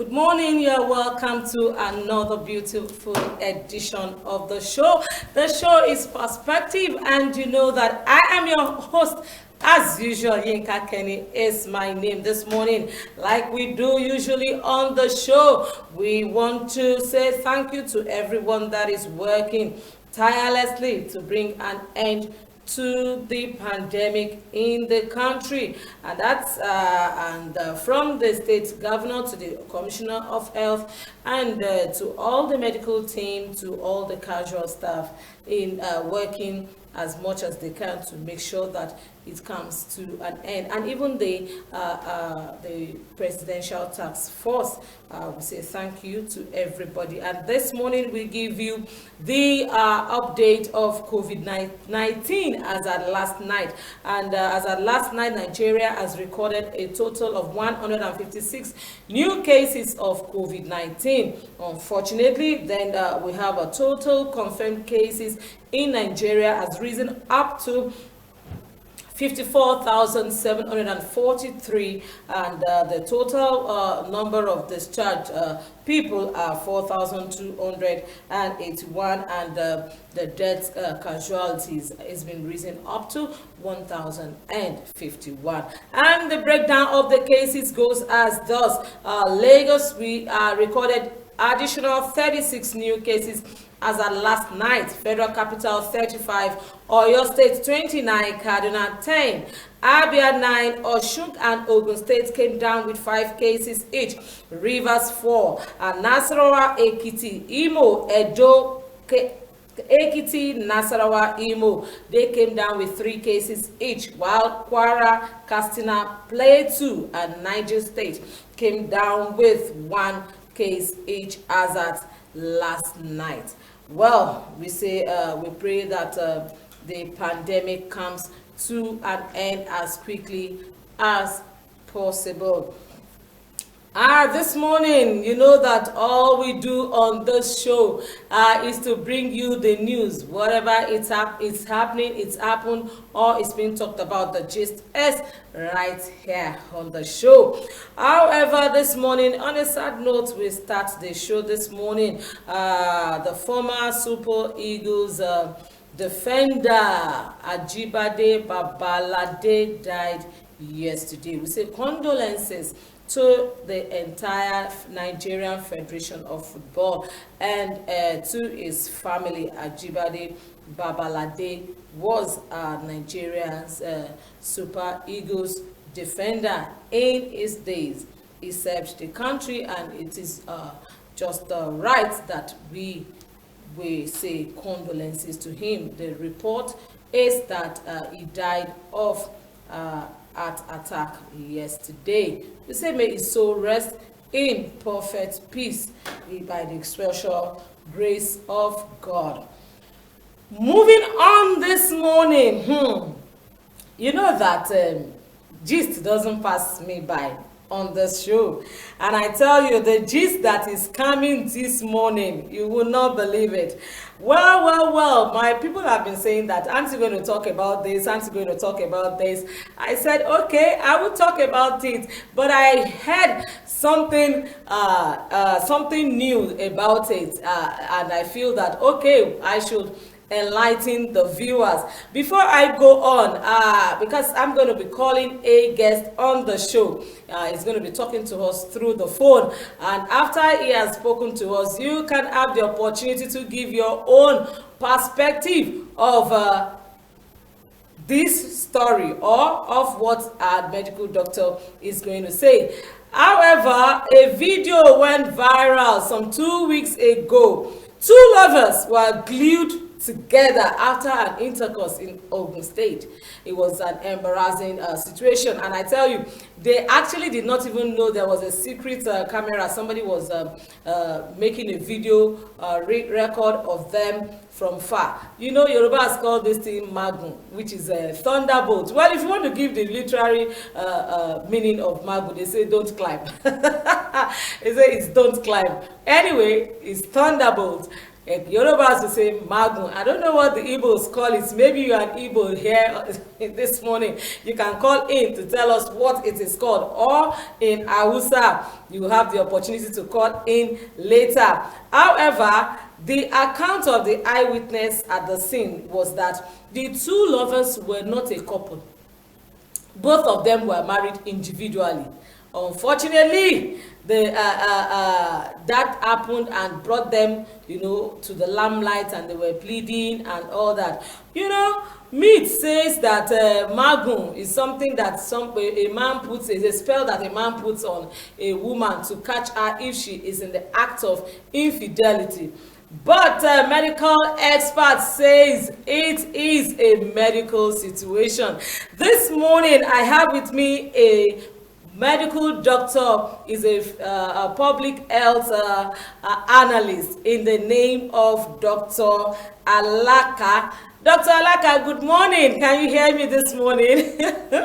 Good morning, you're welcome to another beautiful edition of the show. The show is Perspective, and you know that I am your host. As usual, Yinka Kenny is my name this morning. Like we do usually on the show, we want to say thank you to everyone that is working tirelessly to bring an end to the pandemic in the country, and that's from the state governor to the commissioner of health, and to all the medical team, to all the casual staff in working as much as they can to make sure that it comes to an end, and even the presidential task force. We say thank you to everybody, and this morning we give you the update of COVID-19 as at last night. And as at last night, Nigeria has recorded a total of 156 new cases of COVID-19. Unfortunately, then we have a total confirmed cases in Nigeria has risen up to 54,743, and the total number of discharged people are 4,281, and the death casualties has been risen up to 1,051. And the breakdown of the cases goes as thus: Lagos, we recorded additional 36 new cases as at last night. Federal Capital 35, Oyo State 29, Kaduna 10, Abia 9, Osun and Ogun State came down with 5 cases each. Rivers 4, and Nasarawa, Ekiti, Imo, Edo, Ekiti, Nasarawa, Imo, they came down with 3 cases each, while Kwara, Katsina, Plateau and Niger State came down with 1 case each as at last night. Well, we say we pray that the pandemic comes to an end as quickly as possible. This morning, you know that all we do on this show is to bring you the news. Whatever it's happening, it's happened, or it's been talked about. The gist is right here on the show. However, this morning, on a sad note, we start the show this morning. The former Super Eagles defender Ajibade Babalade died yesterday. We say condolences to the entire Nigerian Federation of Football and to his family. Ajibade Babalade was Nigeria's Super Eagles defender in his days. He served the country, and it is just right that we say condolences to him. The report is that he died of heart attack yesterday. We say may his soul rest in perfect peace by the special grace of God. Moving on this morning, you know that gist doesn't pass me by on this show, and I tell you, the gist that is coming this morning, you will not believe it. Well, my people have been saying that aren't you going to talk about this, aren't you going to talk about this. I said okay, I will talk about it, but I heard something new about it, and I feel that okay, I should enlighten the viewers. Before I go on, because I'm going to be calling a guest on the show. He's going to be talking to us through the phone, and after he has spoken to us, you can have the opportunity to give your own perspective of this story or of what our medical doctor is going to say. However, a video went viral some 2 weeks ago. 2 lovers were glued together after an intercourse in Ogun State. It was an embarrassing situation, and I tell you, they actually did not even know there was a secret camera. Somebody was making a video record of them from far. You know, Yoruba has called this thing Magun, which is a thunderbolt. Well, if you want to give the literary meaning of Magun, they say don't climb. They say it's don't climb. Anyway, it's thunderbolt. Yorubas will say Magun. I don't know what the Igbos call it. Maybe you are an Igbo here this morning. You can call in to tell us what it is called. Or in Hausa, you have the opportunity to call in later. However, the account of the eyewitness at the scene was that the two lovers were not a couple. Both of them were married individually. Unfortunately, that happened and brought them, to the limelight, and they were pleading and all that. Myth says that Magun is something that a man puts, is a spell that a man puts on a woman to catch her if she is in the act of infidelity. But medical expert says it is a medical situation. This morning, I have with me a medical doctor, is a public health analyst in the name of Dr. Alaka. Dr. Alaka, good morning. Can you hear me this morning? Yes, good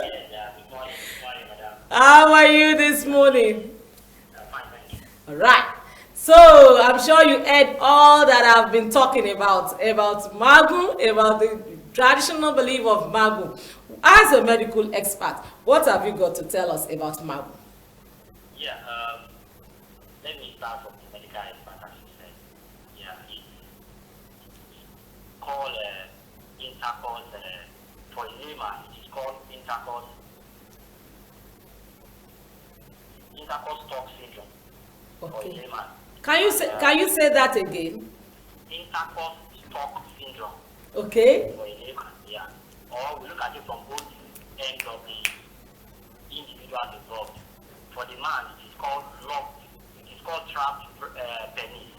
morning. Good morning, madam. How are you this morning? Fine, thank you. All right. So I'm sure you heard all that I've been talking about Magun, about the traditional belief of Magun. As a medical expert, what have you got to tell us about Magun? Yeah, let me start from the medical expert, as you said. Yeah, it's called intercourse, for a layman, it is called intercourse talk syndrome. Okay. For a layman. Can you say that again? Intercourse talk syndrome. Okay. For a layman, yeah. Or we look at it from both ends of the individual involved. For the man, it is called trapped penis.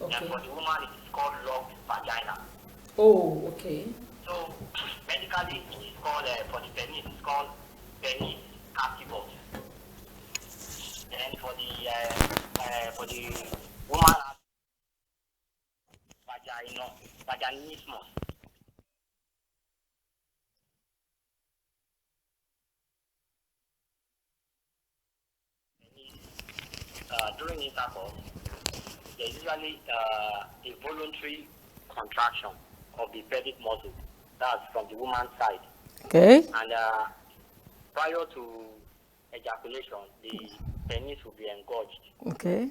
Okay. And for the woman, it is called locked vagina. Oh, okay. So medically, it is called for the penis, it's called penis captivus. Then for the woman, vaginismus. During intercourse, there is usually a voluntary contraction of the pelvic muscle. That's from the woman's side. Okay. And prior to ejaculation, the penis will be engorged. Okay.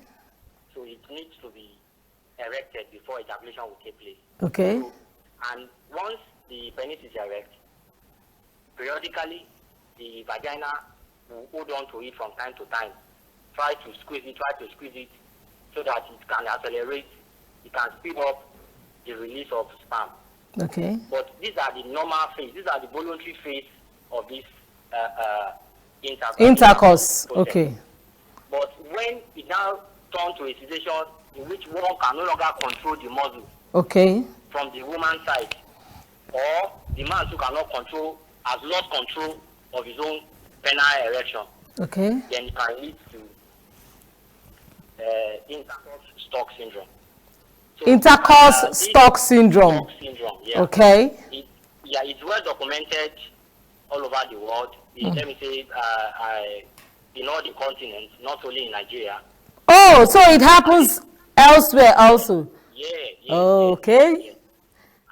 So it needs to be erected before ejaculation will take place. Okay. So, and once the penis is erect, periodically the vagina will hold on to it from time to time. Try to squeeze it so that it can accelerate, it can speed up the release of sperm. Okay. But these are the normal phase, these are the voluntary phase of this Intercourse. process. Okay. But when it now turns to a situation in which one can no longer control the muscle Okay. from the woman's side, or the man who cannot control, has lost control of his own penile erection, Okay. then it can lead to intercourse stock syndrome. So, Intercourse stock syndrome. Stock syndrome, yeah. Okay. It's well documented all over the world. Let me say, in all the continents, not only in Nigeria. Oh, so it happens elsewhere also. Yeah. Okay. Yeah.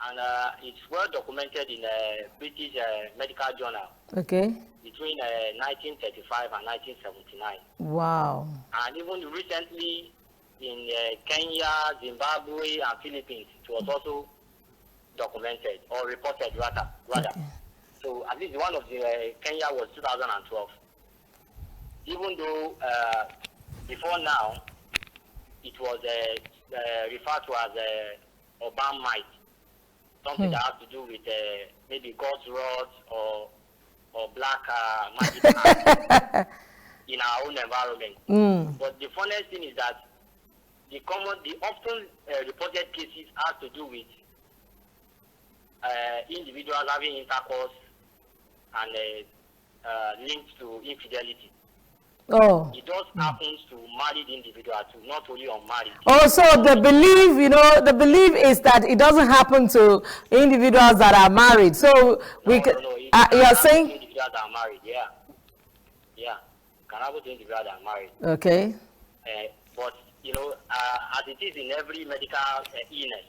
And it's well documented in a British medical journal. Okay. Between 1935 and 1979. Wow. And even recently in Kenya, Zimbabwe, and Philippines, it was also documented or reported rather. Okay. So at least one of the Kenya was 2012. Even though before now it was referred to as urban might, something that has to do with maybe God's rods or black magic in our own environment. But the funniest thing is that the often reported cases has to do with individuals having intercourse and linked to infidelity. Oh. It just happens to married individuals too, not only unmarried. Oh, so the belief is that it doesn't happen to individuals that are married. So No, you're saying individuals that are married, yeah. Can happen to individuals that are married. okay. But as it is in every medical illness,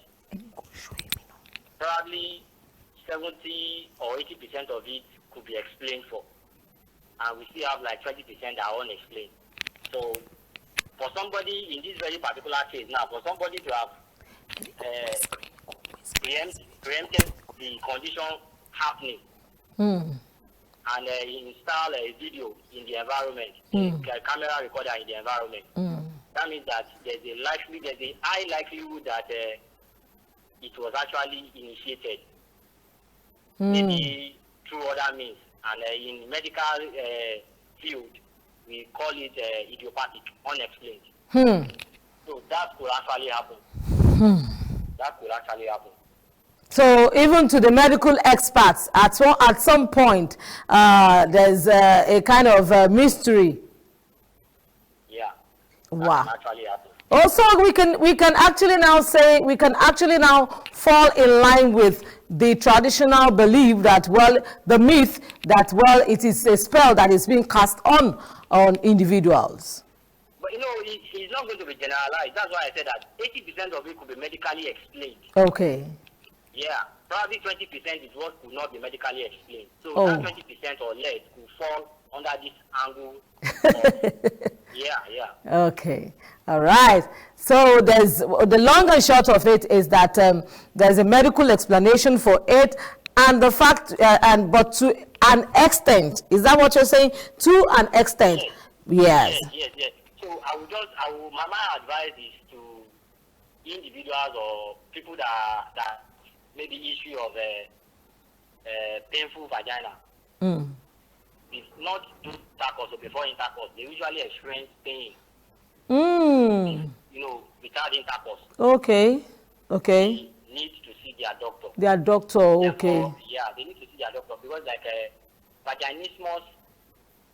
probably 70 or 80% of it could be explained for, and we still have like 20% that are unexplained. So, for somebody in this very particular case now, for somebody to have preempted the condition happening and install a video in the environment, a camera recorder in the environment, that means that there's a high likelihood that it was actually initiated, maybe through other means. And in medical field, we call it idiopathic, unexplained. So that could actually happen. That could actually happen. So even to the medical experts, at some point, there's a kind of mystery. Yeah. Wow. That can actually happen. Also, we can actually now fall in line with the traditional belief that, well, the myth that, well, it is a spell that is being cast on individuals. But it's not going to be generalized. That's why I said that 80% of it could be medically explained. Okay. Yeah, probably 20% is what could not be medically explained. So that 20% or less could fall under this angle. Yeah. Okay. All right. So there's the long and short of it is that there's a medical explanation for it, and the fact, but to an extent, is that what you're saying? To an extent, yes. So my advice is to individuals or people that maybe issue of a painful vagina. It's not do intercourse or before intercourse. They usually experience pain. Without intercourse. Okay. They need to see their doctor. Okay. Yeah, they need to see their doctor because vaginismus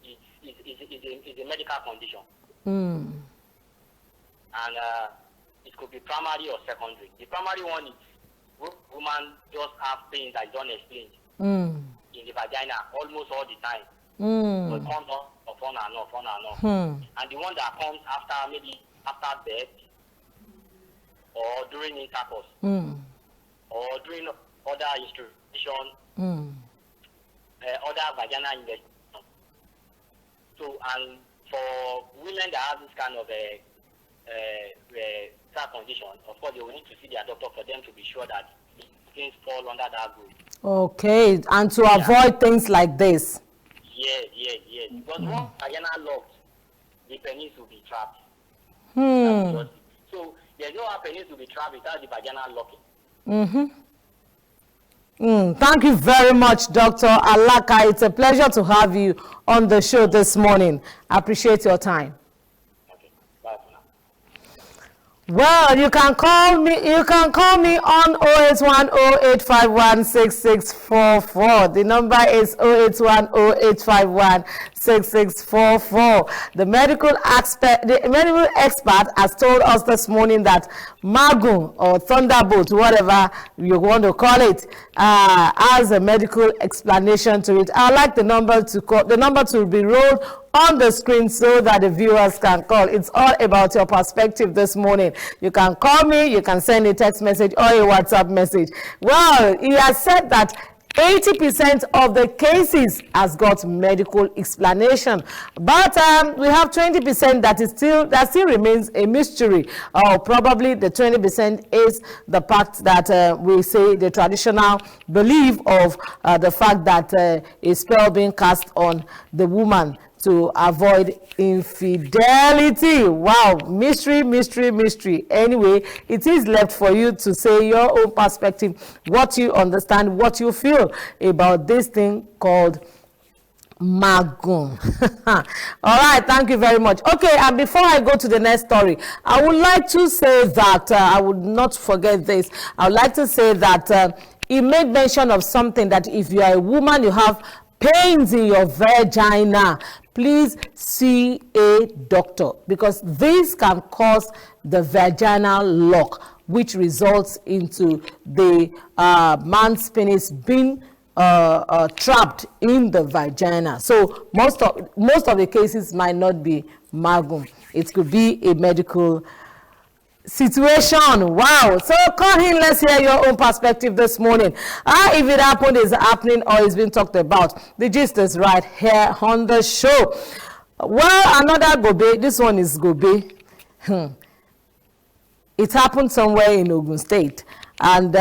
is a medical condition. And it could be primary or secondary. The primary one is woman just have pain that is unexplained in the vagina almost all the time. So it comes on and off. And the one that comes after birth or during intercourse or during other institution, other vaginal investigation. So, and for women that have this kind of condition, of course, they will need to see their doctor for them to be sure that things fall under that group. Okay, and to avoid things like this. Yes. Because once vagina locked, the penis will be trapped. So there's no penis will be trapped without the vagina locking. Thank you very much, Dr. Alaka. It's a pleasure to have you on the show this morning. I appreciate your time. Okay, bye for now. Well, you can call me on 08108516644. The number is 08108516644. The medical expert has told us this morning that Magun or Thunderbolt, whatever you want to call it, has a medical explanation to it. I'd like the number to be rolled on the screen so that the viewers can call. It's all about your perspective this morning. You can call me, you can send a text message or a WhatsApp message. Well, he has said that 80% of the cases has got medical explanation, but we have 20% that still remains a mystery. Probably the 20% is the fact that we say the traditional belief of the fact that a spell being cast on the woman to avoid infidelity. Wow, mystery. Anyway, it is left for you to say your own perspective, what you understand, what you feel about this thing called Magun. All right, thank you very much. Okay, and before I go to the next story, I would like to say that I would not forget this. I would like to say that he made mention of something that if you are a woman, you have pains in your vagina, please see a doctor, because this can cause the vaginal lock, which results into the man's penis being trapped in the vagina. So most of the cases might not be Magun. It could be a medical situation. Wow. So call in, let's hear your own perspective this morning. If it happened, is happening, or is being talked about. The gist is right here on the show. Well, another Gobe. This one is Gobe. It happened somewhere in Ogun State. And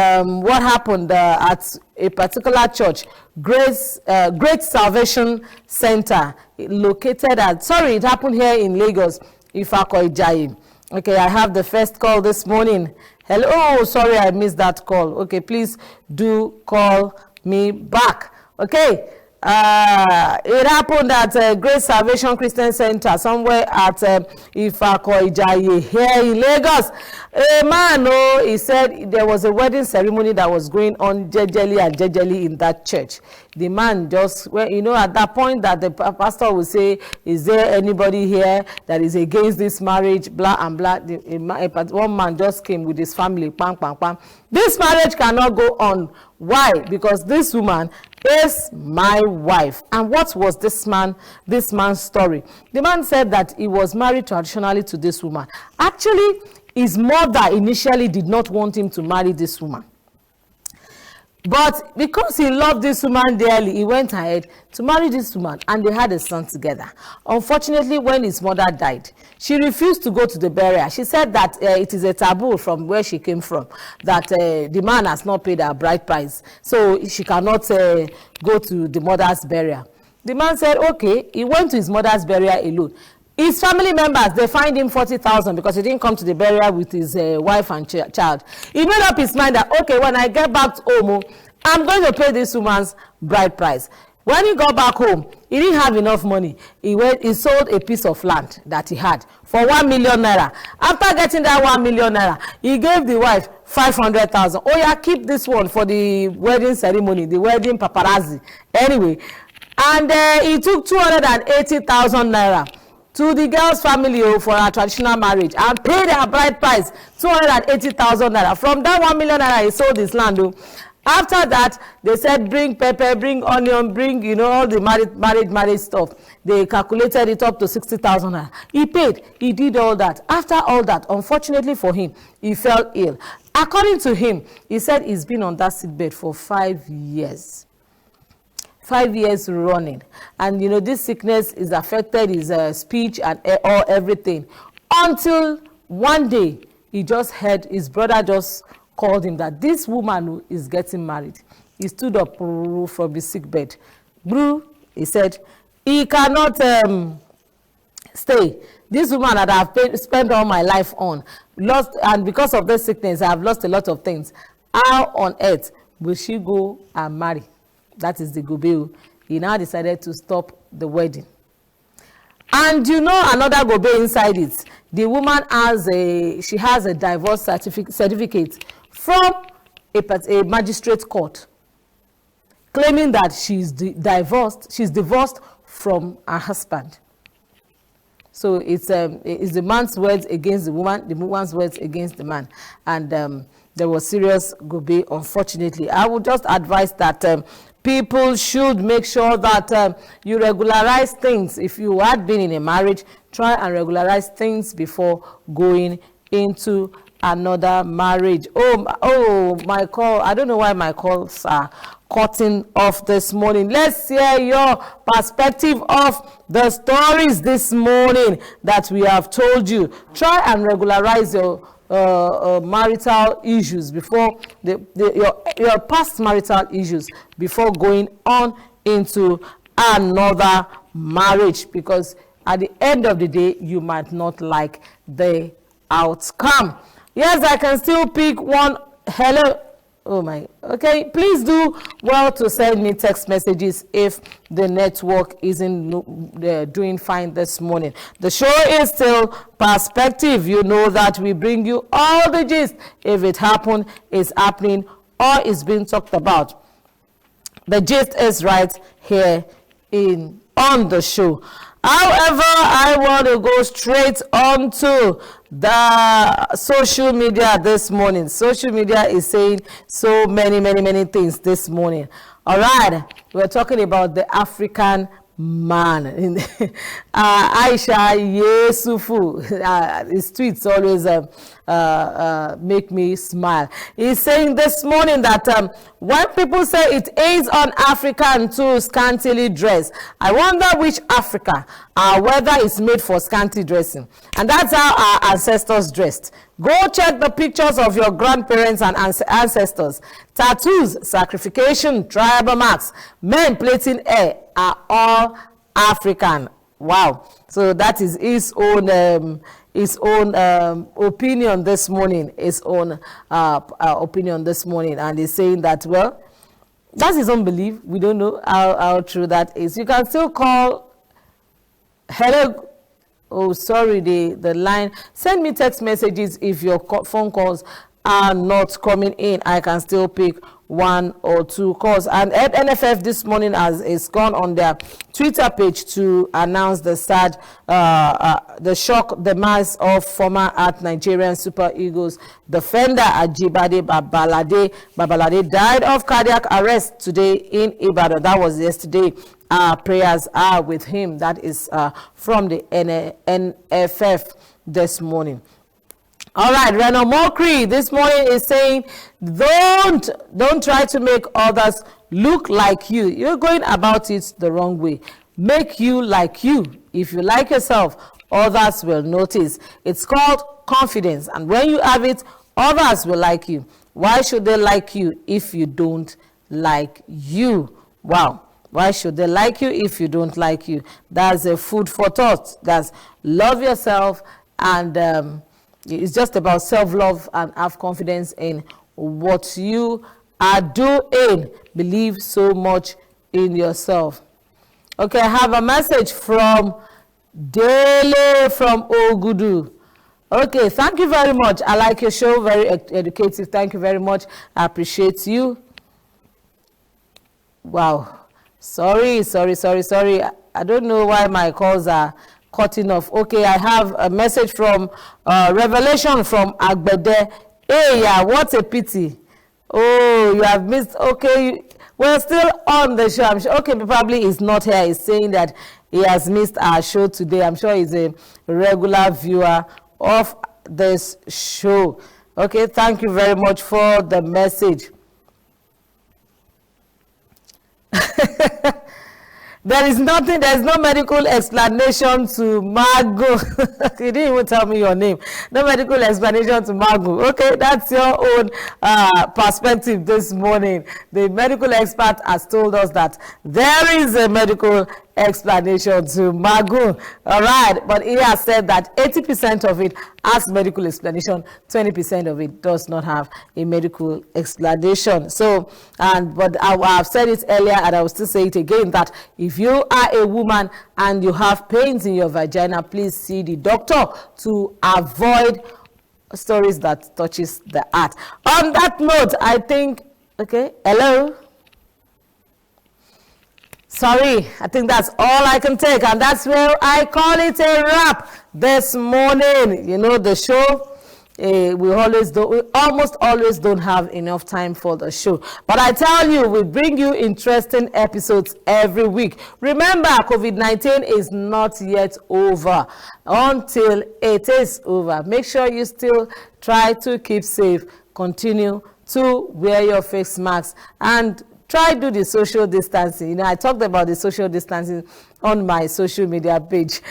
what happened at a particular church, Great Salvation Center, located at, sorry, it happened here in Lagos, Ifako Ijayi. Okay, I have the first call this morning. Hello, oh, sorry, I missed that call. Okay, please do call me back. Okay, it happened at Great Salvation Christian Center, somewhere at Ifako Ijayi here in Lagos. A man, he said there was a wedding ceremony that was going on jejely in that church. The man just, well, you know, at that point that the pastor will say, is there anybody here that is against this marriage, blah and blah. One man just came with his family, pam, pam, pam. This marriage cannot go on. Why? Because this woman is my wife. And what was this man's story? The man said that he was married traditionally to this woman. Actually, his mother initially did not want him to marry this woman. But because he loved this woman dearly, he went ahead to marry this woman, and they had a son together. Unfortunately, when his mother died, she refused to go to the burial. She said that it is a taboo from where she came from, that the man has not paid her bride price, so she cannot go to the mother's burial. The man said, okay, he went to his mother's burial alone. His family members, they fined him 40,000 because he didn't come to the burial with his wife and child. He made up his mind that, okay, when I get back to home, I'm going to pay this woman's bride price. When he got back home, he didn't have enough money. He sold a piece of land that he had for 1 million naira. After getting that 1 million naira, he gave the wife 500,000. Oh yeah, keep this one for the wedding ceremony, the wedding paparazzi. Anyway, and he took 280,000 naira to the girl's family for her traditional marriage and paid her bride price 280,000 naira. From that 1 million naira, he sold his land. After that, they said, bring pepper, bring onion, bring, you know, all the marriage stuff. They calculated it up to 60,000 naira. He paid. He did all that. After all that, unfortunately for him, he fell ill. According to him, he said he's been on that sickbed for 5 years. 5 years running, and you know this sickness is affected his speech and everything, until one day he just heard his brother just called him that this woman is getting married. He stood up from the sick bed. He said he cannot stay. This woman that I've spent all my life on lost, and because of this sickness I have lost a lot of things. How on earth will she go and marry? That is the Gobe. He now decided to stop the wedding. And you know another Gobe inside it. The woman has a divorce certificate from a magistrate court, claiming that she's divorced from her husband. So it's the man's words against the woman's words against the man. And there was serious Gobe, unfortunately. I would just advise that people should make sure that you regularize things. If you had been in a marriage, try and regularize things before going into another marriage. Oh, my call. I don't know why my calls are cutting off this morning. Let's hear your perspective of the stories this morning that we have told you. Try and regularize your marital issues before your past marital issues before going on into another marriage, because at the end of the day you might not like the outcome. Yes, I can still pick one. Hello. Oh my, okay, please do well to send me text messages if the network isn't doing fine this morning. The show is still Perspective. You know that we bring you all the gist. If it happened, it's happening, or it's being talked about. The gist is right here on the show. However, I want to go straight on to the social media this morning. Social media is saying so many things this morning. All right, we're talking about the African man. Aisha Yesufu, his tweets always make me smile. He's saying this morning that when people say it aids on African to scantily dress, I wonder which Africa, whether it's made for scanty dressing. And that's how our ancestors dressed. Go check the pictures of your grandparents and ancestors. Tattoos, sacrification, tribal marks, men plaiting hair are all African. Wow. So that is his own opinion this morning. His own opinion this morning. And he's saying that, well, that's his own belief. We don't know how true that is. You can still call. Hello. Oh, sorry, the line. Send me text messages if your phone calls are not coming in. I can still pick 1 or 2 calls. And NFF this morning is gone on their Twitter page to announce the sad, the shock demise of former Nigerian Super Eagles defender Ajibade Babalade died of cardiac arrest today in Ibadan. That was yesterday. Prayers are with him. That is from the NFF this morning. All right, Reno Mokri this morning is saying, don't try to make others look like you. You're going about it the wrong way. Make you like you. If you like yourself, others will notice. It's called confidence, and when you have it, others will like you. Why should they like you if you don't like you? Wow. Why should they like you if you don't like you? That's a food for thought. That's love yourself, and it's just about self-love and have confidence in what you are doing. Believe so much in yourself. Okay, I have a message from Dele from Ogudu. Okay, thank you very much. I like your show, very educative. Thank you very much. I appreciate you. Wow. Sorry. I don't know why my calls are cutting off. Okay, I have a message from Revelation from Agbede. Hey, yeah, what a pity. Oh, you have missed. Okay, we're still on the show. I'm sure. Okay, probably he's not here. He's saying that he has missed our show today. I'm sure he's a regular viewer of this show. Okay, thank you very much for the message. There's no medical explanation to Magun. You didn't even tell me your name. No medical explanation to Magun. Okay, that's your own perspective this morning. The medical expert has told us that there is a medical explanation to Magun. All right, but he has said that 80% of it has medical explanation, 20% of it does not have a medical explanation. So, but I've said it earlier, and I will still say it again, that if you are a woman and you have pains in your vagina, please see the doctor to avoid stories that touches the heart. On that note, I think, okay, hello? Sorry, I think that's all I can take, and that's where I call it a wrap this morning. You know, the show, we almost always don't have enough time for the show. But I tell you, we bring you interesting episodes every week. Remember, COVID-19 is not yet over. Until it is over, make sure you still try to keep safe. Continue to wear your face masks and try do the social distancing. You know, I talked about the social distancing on my social media page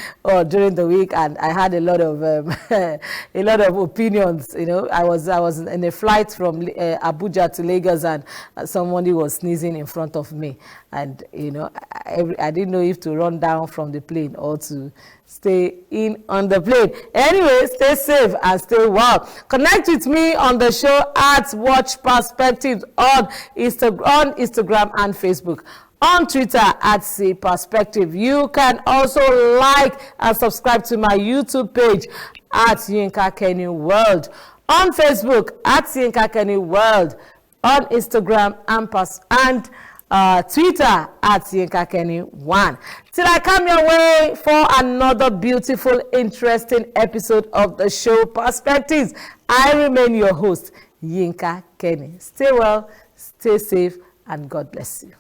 during the week, and I had a lot of opinions. You know, I was in a flight from Abuja to Lagos, and somebody was sneezing in front of me, and you know, I didn't know if to run down from the plane or to stay in on the plane. Anyway, stay safe and stay well. Connect with me on the show at Watch Perspectives on Instagram and Facebook. On Twitter at See Perspective. You can also like and subscribe to my YouTube page at Yinka Kenny World. On Facebook at Yinka Kenny World. On Instagram and Twitter at Yinka Kenny 1. Till I come your way for another beautiful, interesting episode of the show Perspectives, I remain your host, Yinka Kenny. Stay well, stay safe, and God bless you.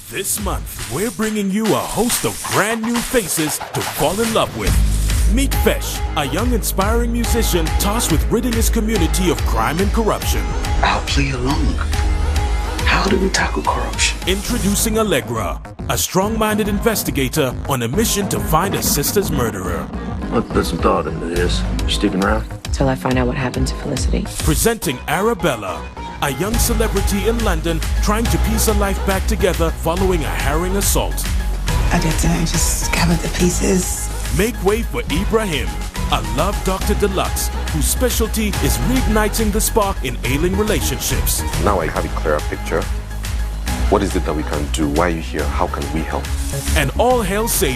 This month, we're bringing you a host of brand new faces to fall in love with. Meet Fesh, a young inspiring musician tasked with ridding his community of crime and corruption. I'll play along. How do we tackle corruption? Introducing Allegra, a strong-minded investigator on a mission to find her sister's murderer. Look, there's some thought into this. You sticking around? Till I find out what happened to Felicity. Presenting Arabella, a young celebrity in London trying to piece her life back together following a harrowing assault. I did just gather the pieces. Make way for Ibrahim, a love doctor deluxe whose specialty is reigniting the spark in ailing relationships. Now I have a clearer picture. What is it that we can do? Why are you here? How can we help? And all hail Sadie,